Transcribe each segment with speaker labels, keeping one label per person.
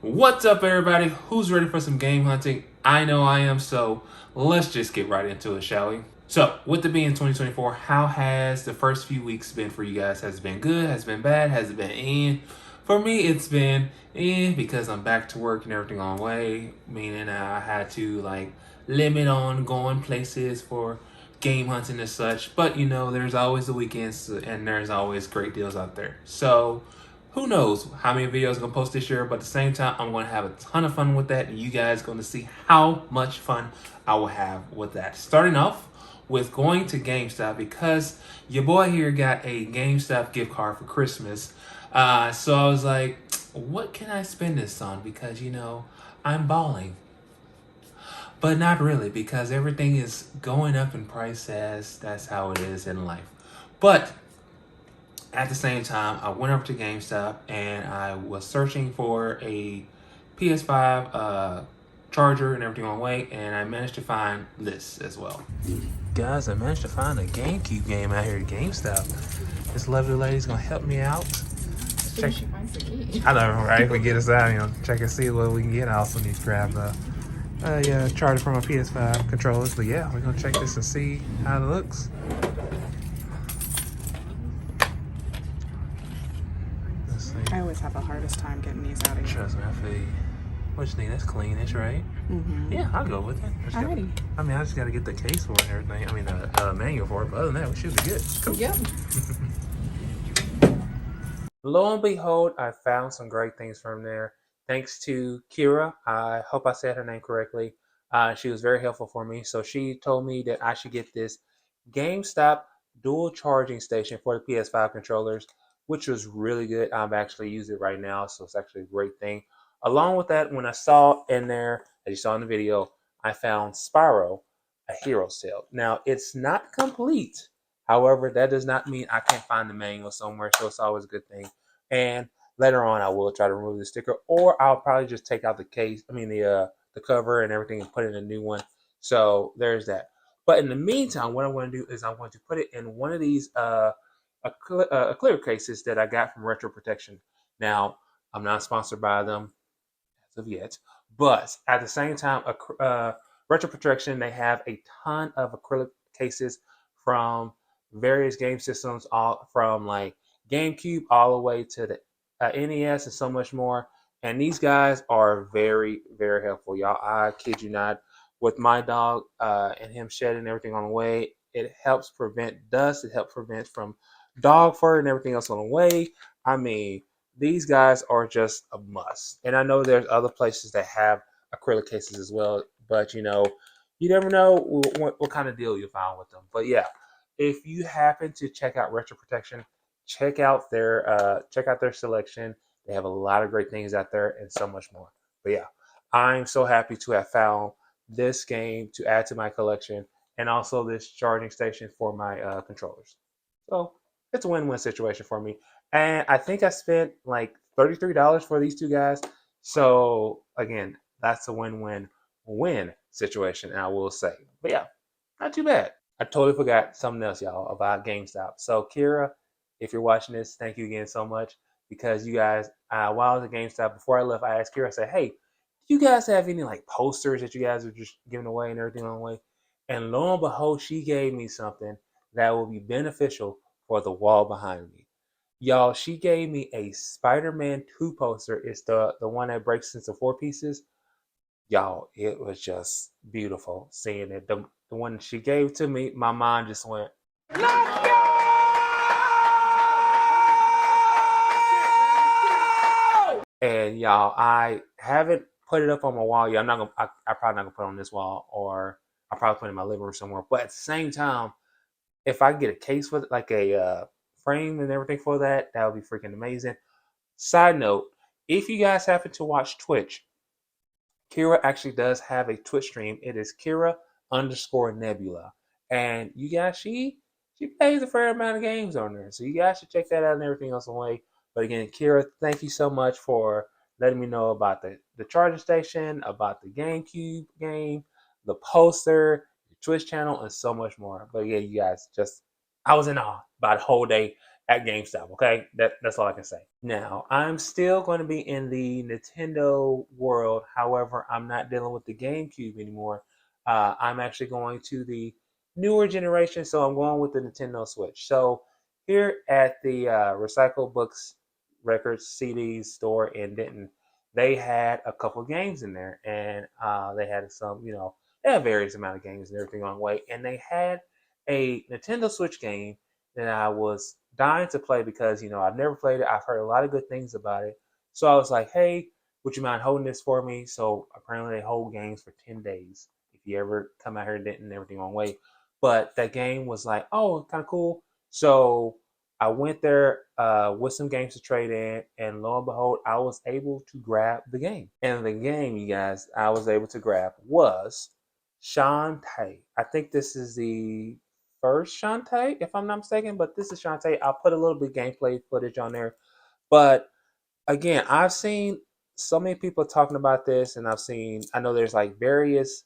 Speaker 1: What's up, everybody? Who's ready for some game hunting? I know I am, so let's just get right into it, shall we? So, with it being 2024, how has the first few weeks been for you guys? Has it been good? Has it been bad? Has it been For me, it's been because I'm back to work and everything on way, meaning I had to limit on going places for game hunting and such. But there's always the weekends and there's always great deals out there. So, who knows how many videos I'm gonna post this year, but at the same time, I'm gonna have a ton of fun with that, and you guys gonna see how much fun I will have with that. Starting off with going to GameStop because your boy here got a GameStop gift card for Christmas. So I was like, what can I spend this on? Because I'm balling. But not really, because everything is going up in price as that's how it is in life. But at the same time, I went over to GameStop and I was searching for a PS5 charger and everything on the way, and I managed to find this as well. Guys, I managed to find a GameCube game out here at GameStop. This lovely lady's gonna help me out. Check. She finds the key. I know, right? If we get us out, check and see what we can get. I also need to grab the charger for my PS5 controllers. But yeah, we're gonna check this and see how it looks.
Speaker 2: I always have the hardest time getting these out of here.
Speaker 1: Trust me, I feel you. What you think? That's cleanish, right?
Speaker 2: Mm-hmm.
Speaker 1: Yeah, I'll go with it.
Speaker 2: Alrighty.
Speaker 1: I just got to get the case for it and everything. I mean, the manual for it. But other than that, we should be good. Cool.
Speaker 2: Yep.
Speaker 1: Lo and behold, I found some great things from there. Thanks to Kira. I hope I said her name correctly. She was very helpful for me. So she told me that I should get this GameStop dual charging station for the PS5 controllers, which was really good. I'm actually using it right now, so it's actually a great thing. Along with that, when I saw in there, as you saw in the video, I found Spyro, a hero cell. Now, it's not complete. However, that does not mean I can't find the manual somewhere, so it's always a good thing. And later on, I will try to remove the sticker, or I'll probably just take out the case, the cover and everything and put in a new one. So there's that. But in the meantime, what I'm going to do is I'm going to put it in one of these clear cases that I got from Retro Protection. Now, I'm not sponsored by them as of yet, but at the same time, Retro Protection, they have a ton of acrylic cases from various game systems, all from like GameCube all the way to the NES and so much more. And these guys are very, very helpful, y'all. I kid you not. With my dog and him shedding everything on the way, it helps prevent dust. It helps prevent from dog fur and everything else on the way. I mean, these guys are just a must. And I know there's other places that have acrylic cases as well, but you never know what kind of deal you find with them. But yeah, if you happen to check out Retro Protection, check out their selection. They have a lot of great things out there and so much more. But yeah, I'm so happy to have found this game to add to my collection and also this charging station for my controllers. So it's a win-win situation for me. And I think I spent like $33 for these two guys. So again, that's a win-win-win situation, I will say. But yeah, not too bad. I totally forgot something else, y'all, about GameStop. So Kira, if you're watching this, thank you again so much because you guys, while I was at GameStop, before I left, I asked Kira, I said, hey, do you guys have any like posters that you guys are just giving away and everything on the way? And lo and behold, she gave me something that will be beneficial for the wall behind me. Y'all, she gave me a Spider-Man 2 poster. It's the one that breaks into 4 pieces. Y'all, it was just beautiful seeing it. The one she gave to me, my mind just went, let's go! And y'all, I haven't put it up on my wall yet. I probably not gonna put it on this wall, or I'll probably put it in my living room somewhere. But at the same time, if I get a case with like a frame and everything for that, that would be freaking amazing. Side note, if you guys happen to watch Twitch, Kira actually does have a Twitch stream. It is Kira_Nebula. And you guys, she plays a fair amount of games on there. So you guys should check that out and everything else away. But again, Kira, thank you so much for letting me know about the charger station, about the GameCube game, the poster, the Twitch channel, and so much more. But yeah, you guys I was in awe about a whole day at GameStop. Okay, that's all I can say. Now I'm still going to be in the Nintendo world. However, I'm not dealing with the GameCube anymore. I'm actually going to the newer generation, so I'm going with the Nintendo Switch. So here at the Recycle Books Records CDs store in Denton, they had a couple of games in there, and they had some, they had various amount of games and everything on the way, and they had a Nintendo Switch game that I was dying to play because I've never played it. I've heard a lot of good things about it, so I was like, "Hey, would you mind holding this for me?" So apparently, they hold games for 10 days. If you ever come out here and didn't everything on way, but that game was like, oh, kind of cool. So I went there with some games to trade in, and lo and behold, I was able to grab the game. And the game, you guys, I was able to grab was Shantae. I think this is the first Shantae, if I'm not mistaken, but this is Shantae. I'll put a little bit of gameplay footage on there. But again, I've seen so many people talking about this, and I know there's like various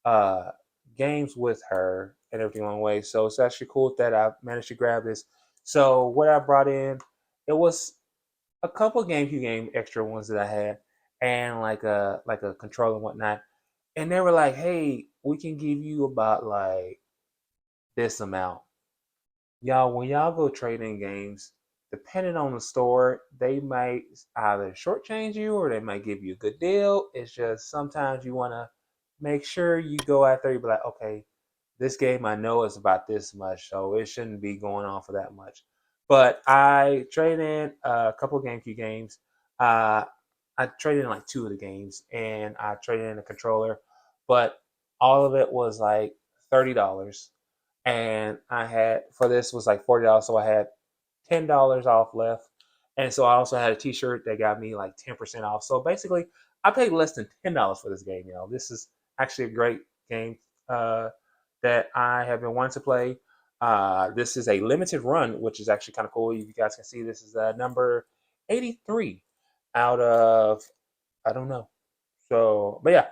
Speaker 1: uh, games with her and everything along the way. So it's actually cool that I managed to grab this. So what I brought in, it was a couple GameCube game extra ones that I had, and like a controller and whatnot. And they were like, "Hey, we can give you about like this amount." Y'all, when y'all go trading games, depending on the store, they might either shortchange you or they might give you a good deal. It's just sometimes you want to make sure you go out there. You be like, okay, this game I know is about this much, so it shouldn't be going on for that much. But I traded in a couple of GameCube games. Uh, I traded in like two of the games, and I traded in a controller, but all of it was like $30, and I had for this was like $40, so I had $10 off left, and so I also had a T-shirt that got me like 10% off. So basically, I paid less than $10 for this game. This is actually a great game that I have been wanting to play. This is a limited run, which is actually kind of cool. You guys can see this is number 83 out of I don't know. So, but yeah,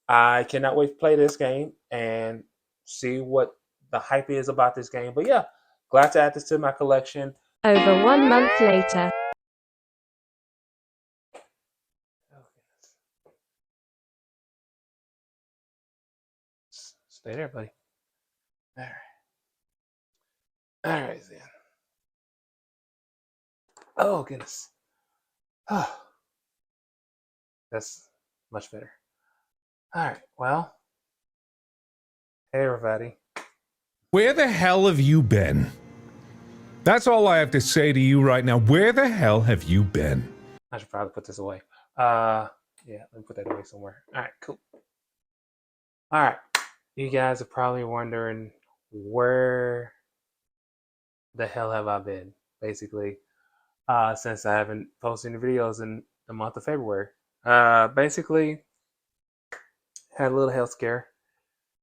Speaker 1: I cannot wait to play this game and see what the hype is about this game. But yeah, glad to add this to my collection.
Speaker 3: Over 1 month later.
Speaker 1: Stay there, buddy. All right. All right, then. Oh, goodness. Oh, that's much better. All right. Well, hey, everybody.
Speaker 4: Where the hell have you been? That's all I have to say to you right now. Where the hell have you been?
Speaker 1: I should probably put this away. Yeah, let me put that away somewhere. All right, cool. All right. You guys are probably wondering where the hell have I been, basically, since I haven't posted any videos in the month of February. Basically, had a little health scare,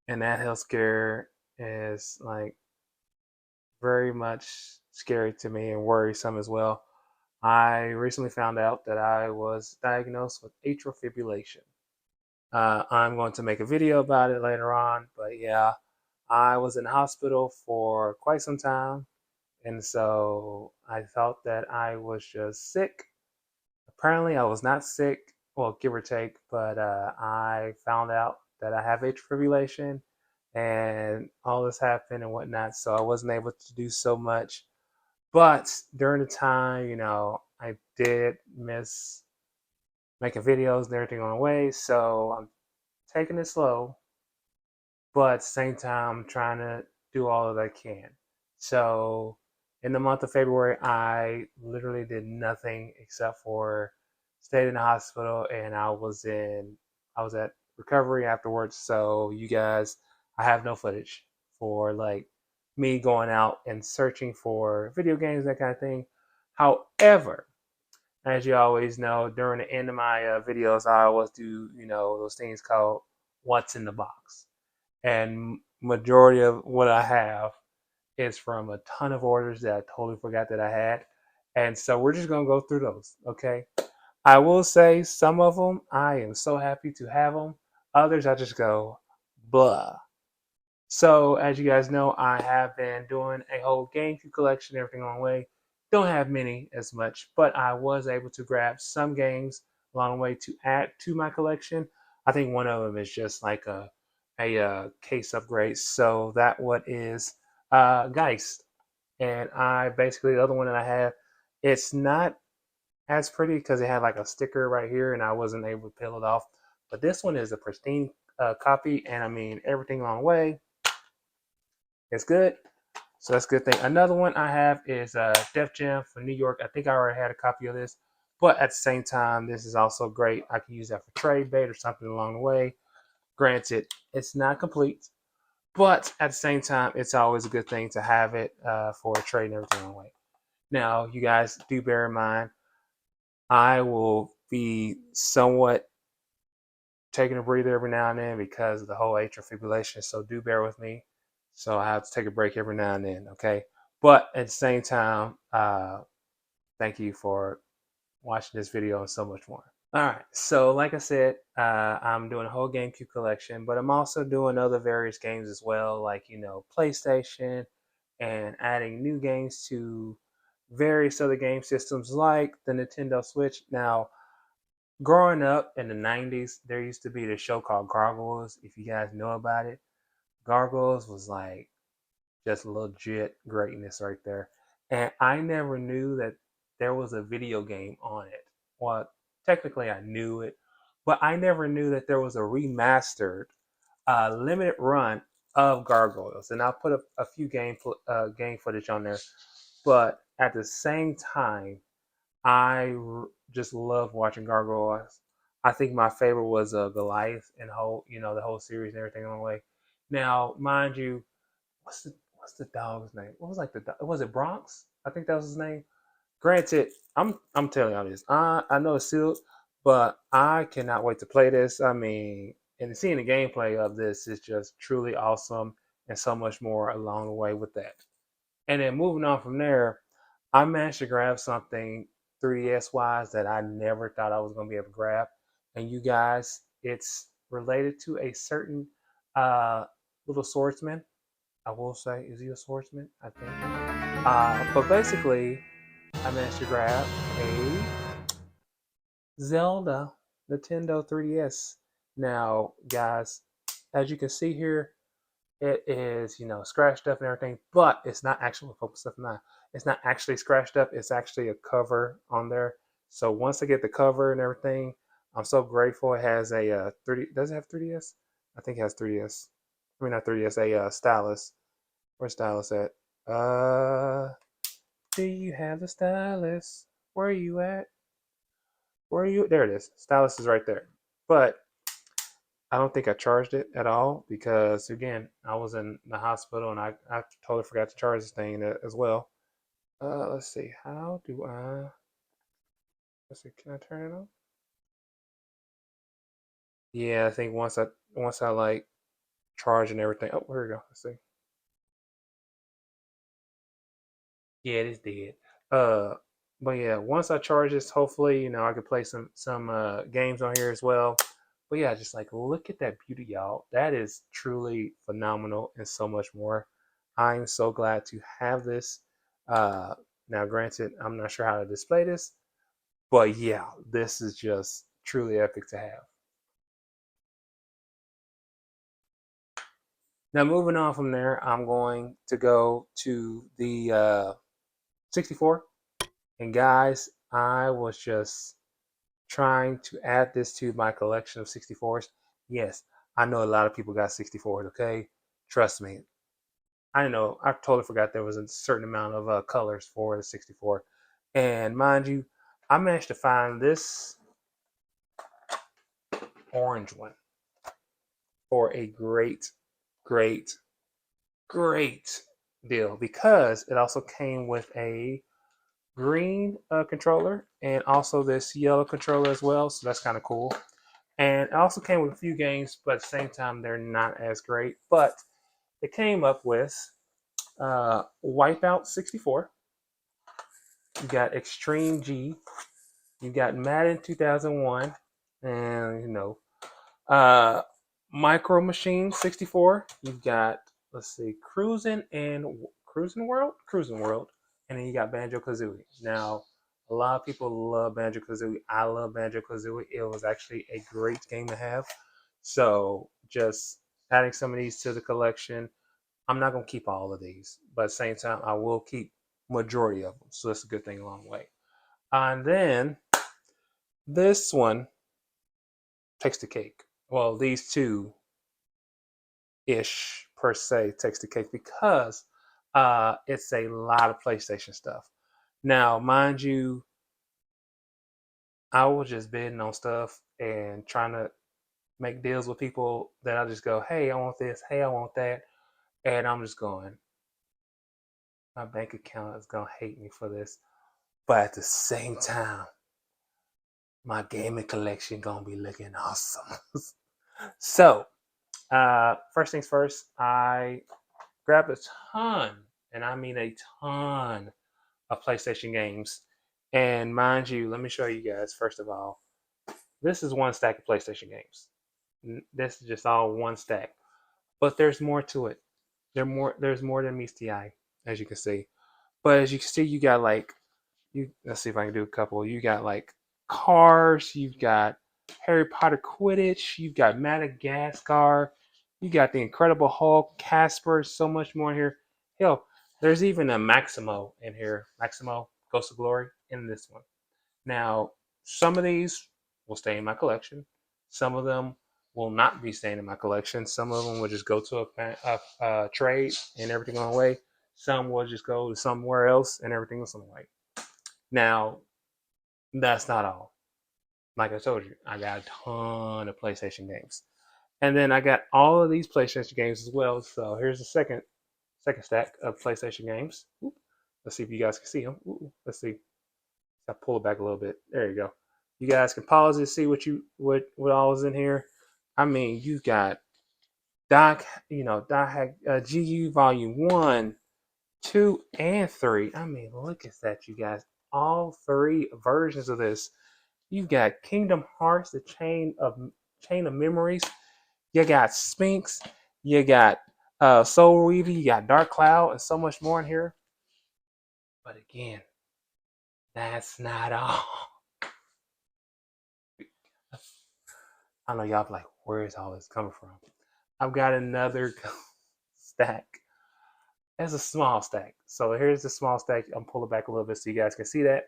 Speaker 1: and that health scare is like very much scary to me and worrisome as well. I recently found out that I was diagnosed with atrial fibrillation. I'm going to make a video about it later on, but yeah, I was in the hospital for quite some time, and so I thought that I was just sick. Apparently, I was not sick, well, give or take, but I found out that I have atrial fibrillation, and all this happened and whatnot, so I wasn't able to do so much. But during the time, I did miss making videos and everything on the way, so I'm taking it slow, but at the same time, I'm trying to do all that I can. So in the month of February, I literally did nothing except for stayed in the hospital, and I was at recovery afterwards. So you guys, I have no footage for like me going out and searching for video games, that kind of thing. However, as you always know, during the end of my videos, I always do, those things called what's in the box. And majority of what I have is from a ton of orders that I totally forgot that I had. And so we're just going to go through those, okay? I will say some of them, I am so happy to have them. Others, I just go, blah. So as you guys know, I have been doing a whole GameCube collection, everything on the way. Don't have many as much, but I was able to grab some games along the way to add to my collection. I think one of them is just like a case upgrade. So that what is Geist, and I basically the other one that I have, it's not as pretty because it had like a sticker right here, and I wasn't able to peel it off. But this one is a pristine copy, and I mean everything along the way. It's good. So that's a good thing. Another one I have is Def Jam for New York. I think I already had a copy of this, but at the same time, this is also great. I can use that for trade bait or something along the way. Granted, it's not complete, but at the same time, it's always a good thing to have it for a trade and everything along the way. Now, you guys do bear in mind, I will be somewhat taking a breather every now and then because of the whole atrial fibrillation. So do bear with me. So I have to take a break every now and then. Okay. But at the same time, thank you for watching this video and so much more. All right. So like I said, I'm doing a whole GameCube collection, but I'm also doing other various games as well, like, PlayStation, and adding new games to various other game systems like the Nintendo Switch. Now, growing up in the 90s, there used to be this show called Gargoyles. If you guys know about it, Gargoyles was like just legit greatness right there. And I never knew that there was a video game on it. Well, technically I knew it, but I never knew that there was a remastered limited run of Gargoyles. And I'll put a few game footage on there. But at the same time, just love watching Gargoyles. I think my favorite was Goliath and the whole series and everything along the way. Now, mind you, what's the dog's name? What was like was it Bronx? I think that was his name. Granted, I'm telling y'all this. I know it's sealed, but I cannot wait to play this. I mean, and seeing the gameplay of this is just truly awesome, and so much more along the way with that. And then moving on from there, I managed to grab something 3DS wise that I never thought I was going to be able to grab. And you guys, it's related to a certain uh, little swordsman. I will say, is he a swordsman? I think. But basically, I managed to grab a Zelda Nintendo 3DS. Now, guys, as you can see here, it is, scratched up and everything, but it's not actually focus stuff now. It's not actually scratched up. It's actually a cover on there. So once I get the cover and everything, I'm so grateful. It has a 30. Does it have 3DS? I think it has 3DS. I mean, not 3DS. A stylus. Where's stylus at? Do you have the stylus? Where are you at? Where are you? There it is. Stylus is right there. But I don't think I charged it at all because, again, I was in the hospital and I totally forgot to charge this thing as well. Let's see. How do I? Let's see. Can I turn it on? Yeah, I think once I like charge and everything. Oh, here we go. Let's see. Yeah, it is dead. Uh, but yeah, once I charge this, hopefully, I can play some games on here as well. But yeah, just like look at that beauty, y'all. That is truly phenomenal and so much more. I'm so glad to have this. Uh, Now, granted, I'm not sure how to display this, but yeah, this is just truly epic to have. Now, moving on from there, I'm going to go to the 64. And guys, I was just trying to add this to my collection of 64s. Yes, I know a lot of people got 64s, okay? Trust me. I know, I totally forgot there was a certain amount of colors for the 64. And mind you, I managed to find this orange one for a great, great, great deal because it also came with a green controller and also this yellow controller as well. So that's kind of cool. And it also came with a few games, but at the same time, they're not as great. But it came up with Wipeout 64. You got Extreme G. You got Madden 2001. And, Micro Machine 64. You've got, let's see, Cruising World. Cruising World. and then you got Banjo Kazooie. Now, a lot of people love Banjo Kazooie. I love Banjo Kazooie. It was actually a great game to have. So just adding some of these to the collection. I'm not gonna keep all of these, but at the same time, I will keep majority of them. So that's a good thing along the way. And then this one takes the cake. Well, these two ish per se takes the cake because it's a lot of PlayStation stuff. Now, mind you, I was just bidding on stuff and trying to make deals with people that I just go, hey, I want this, hey, I want that. And I'm just going, my bank account is gonna hate me for this. But at the same time, my gaming collection gonna be looking awesome. So, first things first, I grabbed a ton, and I mean a ton of PlayStation games. And mind you, let me show you guys, first of all, this is one stack of PlayStation games. This is just all one stack. But there's more to it. There's more than meets the eye, as you can see. But as you can see, you got like let's see if I can do a couple. You got like Cars, you've got Harry Potter Quidditch, you've got Madagascar, you got the Incredible Hulk, Casper, so much more in here. Hell, there's even a Maximo in here. Maximo, Ghost of Glory, in this one. Now, some of these will stay in my collection. Some of them will not be staying in my collection. Some of them will just go to a trade and everything on the way. Some will just go to somewhere else and everything else on the way. Now, that's not all. Like I told you, I got a ton of PlayStation games. And then I got all of these PlayStation games as well. So here's the second stack of PlayStation games. Ooh, let's see if you guys can see them. Ooh, let's see. I pull it back a little bit. There you go. You guys can pause it, see what all is in here. I mean, you got GU Volume 1, 2, and 3. I mean, look at that, you guys. All three versions of this. You've got Kingdom Hearts, the Chain of Memories. You got Sphinx. You got Soul Reaver. You got Dark Cloud, and so much more in here. But again, that's not all. I know y'all be like, where is all this coming from? I've got another stack. It's a small stack. So here's the small stack. I'm pulling back a little bit so you guys can see that.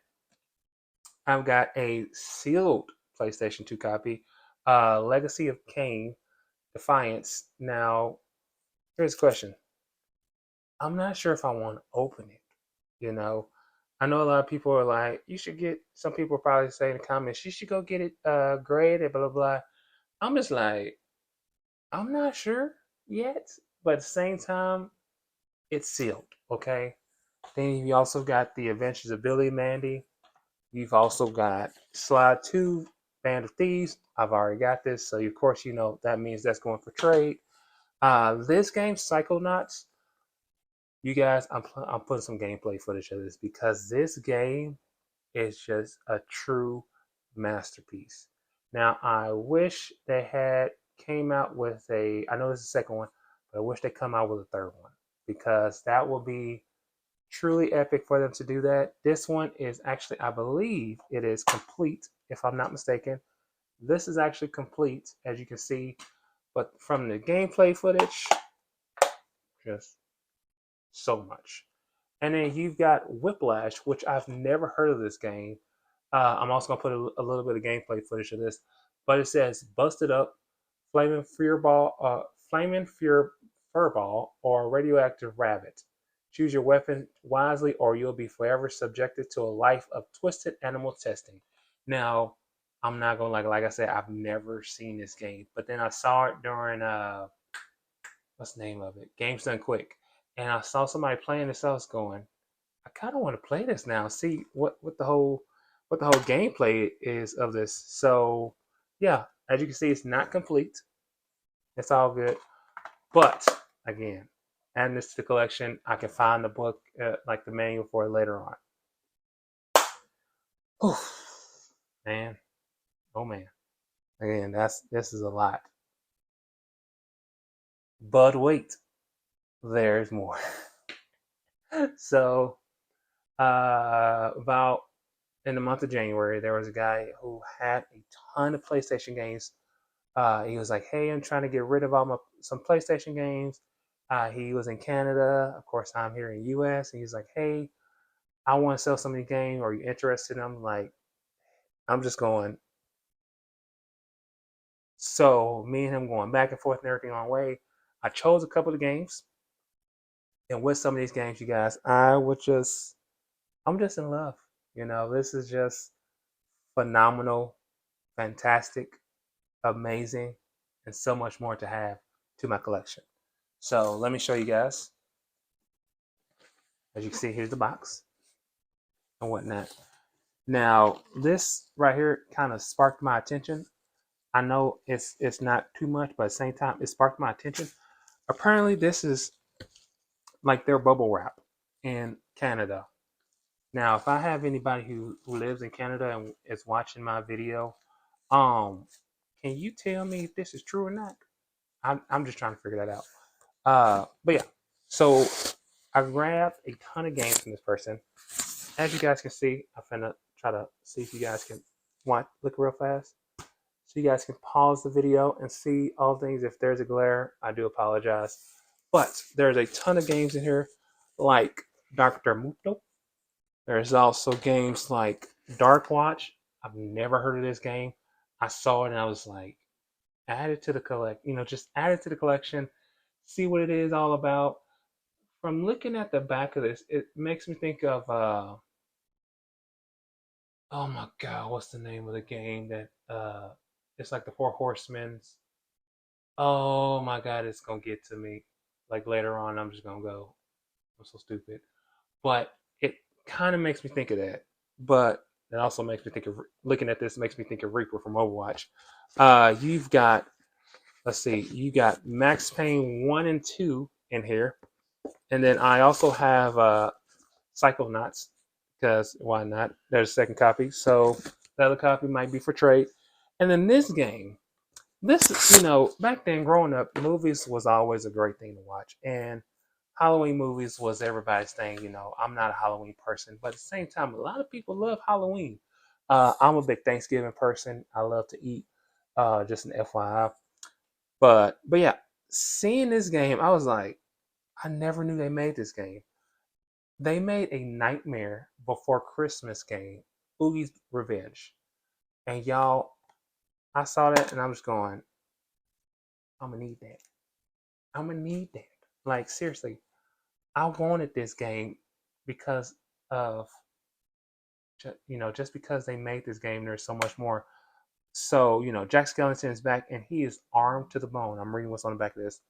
Speaker 1: I've got a sealed PlayStation 2 copy, Legacy of Kain Defiance. Now, here's the question. I'm not sure if I want to open it. You know, I know a lot of people are like, you should get, some people probably say in the comments, you should go get it graded, blah, blah, blah. I'm just like, I'm not sure yet. But at the same time, it's sealed, okay? Then you also got The Adventures of Billy and Mandy. You've also got Slide 2, Band of Thieves. I've already got this, so of course you know that means that's going for trade. This game, Psychonauts, you guys, I'm putting some gameplay footage of this because this game is just a true masterpiece. Now, I wish they had came out with I know this is the second one, but I wish they come out with a third one because that will be truly epic for them to do that. This one is actually, I believe it is complete, if I'm not mistaken. This is actually complete, as you can see, but from the gameplay footage, just so much. And then you've got Whiplash, which I've never heard of this game. I'm also gonna put a little bit of gameplay footage of this, but it says "Busted Up, Flaming Fear Furball, or Radioactive Rabbit. Choose your weapon wisely, or you'll be forever subjected to a life of twisted animal testing." Now, I'm not gonna like I said, I've never seen this game, but then I saw it during what's the name of it? Games Done Quick, and I saw somebody playing this. I was going, I kind of want to play this now. See what the whole gameplay is of this. So yeah, as you can see, it's not complete. It's all good, but again, adding this to the collection, I can find the book, like the manual for it later on. Whew. Man, oh man. Again, this is a lot. But wait, there's more. So About in the month of January, there was a guy who had a ton of PlayStation games. He was like, "Hey, I'm trying to get rid of all my some PlayStation games." He was in Canada, of course. I'm here in U.S. And he's like, "Hey, I want to sell some of these games. Are you interested?" And I'm like, I'm just going. So me and him going back and forth and everything on the way. I chose a couple of games, and with some of these games, you guys, I'm just in love. This is just phenomenal, fantastic, amazing, and so much more to have to my collection. So let me show you guys. As you can see, here's the box and whatnot. Now, this right here kind of sparked my attention. I know it's not too much, but at the same time, it sparked my attention. Apparently, this is like their bubble wrap in Canada. Now, if I have anybody who lives in Canada and is watching my video, um, can you tell me if this is true or not? I'm just trying to figure that out. But yeah, so I grabbed a ton of games from this person. As you guys can see, I'm finna try to see if you guys can look real fast. So you guys can pause the video and see all things. If there's a glare, I do apologize. But there's a ton of games in here, like Dr. Muto. There's also games like Dark Watch. I've never heard of this game. I saw it and I was like, add it to the just add it to the collection, see what it is all about. From looking at the back of this, it makes me think of oh my god, what's the name of the game that it's like the Four Horsemen? Oh my god, it's gonna get to me. Like later on, I'm just gonna go. I'm so stupid. But it kind of makes me think of that. But it also makes me think of looking at this makes me think of Reaper from Overwatch. You've got let's see, you got Max Payne 1 and 2 in here, and then I also have Psychonauts because why not? There's a second copy, so the other copy might be for trade. And then this game, back then growing up, movies was always a great thing to watch, and Halloween movies was everybody's thing. I'm not a Halloween person, but at the same time, a lot of people love Halloween. I'm a big Thanksgiving person. I love to eat. Just an FYI. But yeah, seeing this game, I was like, I never knew they made this game. They made a Nightmare Before Christmas game, Oogie's Revenge, and y'all, I saw that and I'm just going, I'm gonna need that. I'm gonna need that. Like seriously, I wanted this game because of just because they made this game. There's so much more. So Jack Skellington is back and he is armed to the bone. I'm reading what's on the back of this,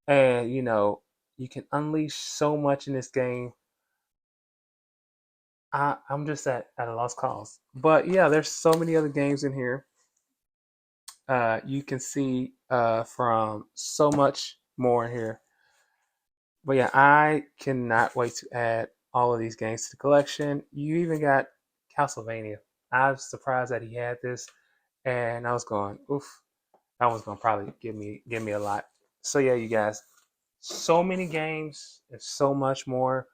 Speaker 1: and you can unleash so much in this game. I'm just at a lost cause. But yeah, there's so many other games in here. You can see from so much more in here. But yeah, I cannot wait to add all of these games to the collection. You even got Castlevania. I was surprised that he had this, and I was going, oof, that was gonna probably give me a lot. So yeah, you guys, so many games and so much more.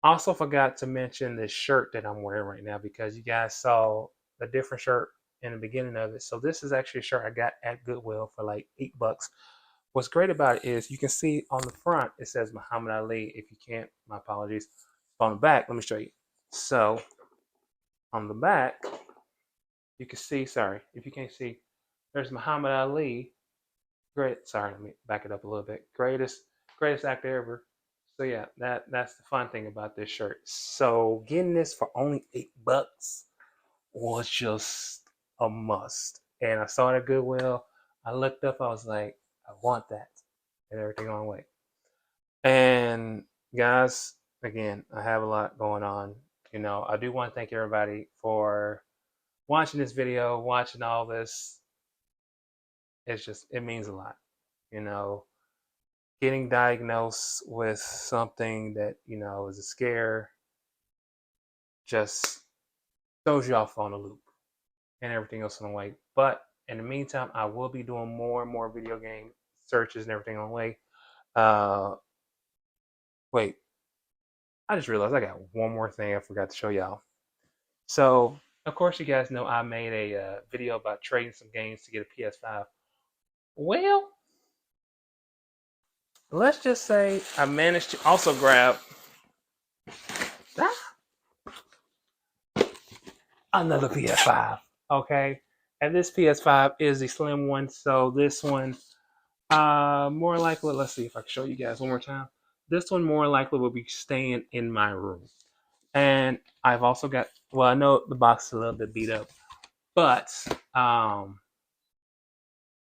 Speaker 1: Also forgot to mention this shirt that I'm wearing right now because you guys saw a different shirt in the beginning of it. So this is actually a shirt I got at Goodwill for like $8. What's great about it is you can see on the front it says Muhammad Ali. If you can't, my apologies. On the back, let me show you. So on the back, you can see. Sorry, if you can't see, there's Muhammad Ali. Great. Sorry, let me back it up a little bit. Greatest actor ever. So yeah, that's the fun thing about this shirt. So getting this for only $8 was just a must. And I saw it at Goodwill. I looked up. I was like, I want that, and everything on the way. And guys, again, I have a lot going on. I do want to thank everybody for watching this video, watching all this. It means a lot. You know, Getting diagnosed with something that, is a scare just throws you off on a loop and everything else on the way. But in the meantime, I will be doing more and more video game searches and everything on the way. Uh, wait, I just realized I got one more thing I forgot to show y'all. So, of course, you guys know I made a video about trading some games to get a PS5. Well, let's just say I managed to also grab another PS5. Okay, and this PS5 is the slim one, so this one, more likely. Let's see if I can show you guys one more time. This one more likely will be staying in my room, and I've also got. Well, I know the box is a little bit beat up, but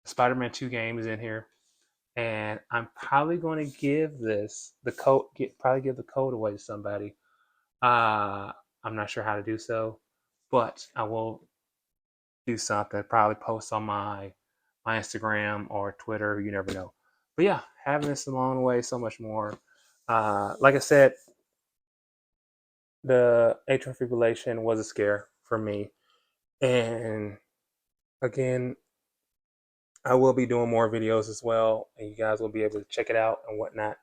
Speaker 1: Spider-Man 2 game is in here, and I'm probably going to give this the code. Probably give the code away to somebody. I'm not sure how to do so, but I will do something. Probably post on my Instagram or Twitter. You never know. But yeah, having this along the way, so much more. Like I said, the atrial fibrillation was a scare for me, and again, I will be doing more videos as well, and you guys will be able to check it out and whatnot.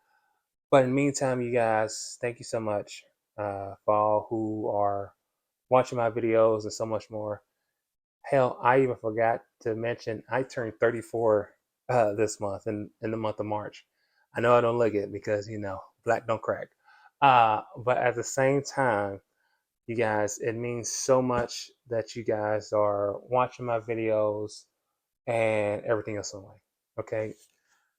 Speaker 1: But in the meantime, you guys, thank you so much for all who are watching my videos and so much more. Hell, I even forgot to mention I turned 34 this month in the month of March. I know I don't look it because black don't crack. But at the same time, you guys, it means so much that you guys are watching my videos and everything else in life. Okay,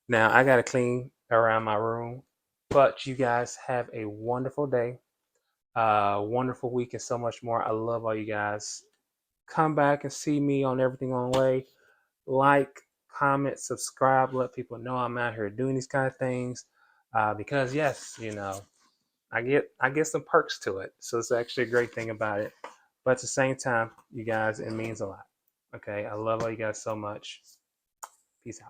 Speaker 1: now I gotta clean around my room, but you guys have a wonderful day, wonderful week, and so much more. I love all you guys. Come back and see me on Everything On Way. Like, comment, subscribe, let people know I'm out here doing these kind of things. Because yes, I get some perks to it. So it's actually a great thing about it. But at the same time, you guys, it means a lot. Okay. I love all you guys so much. Peace out.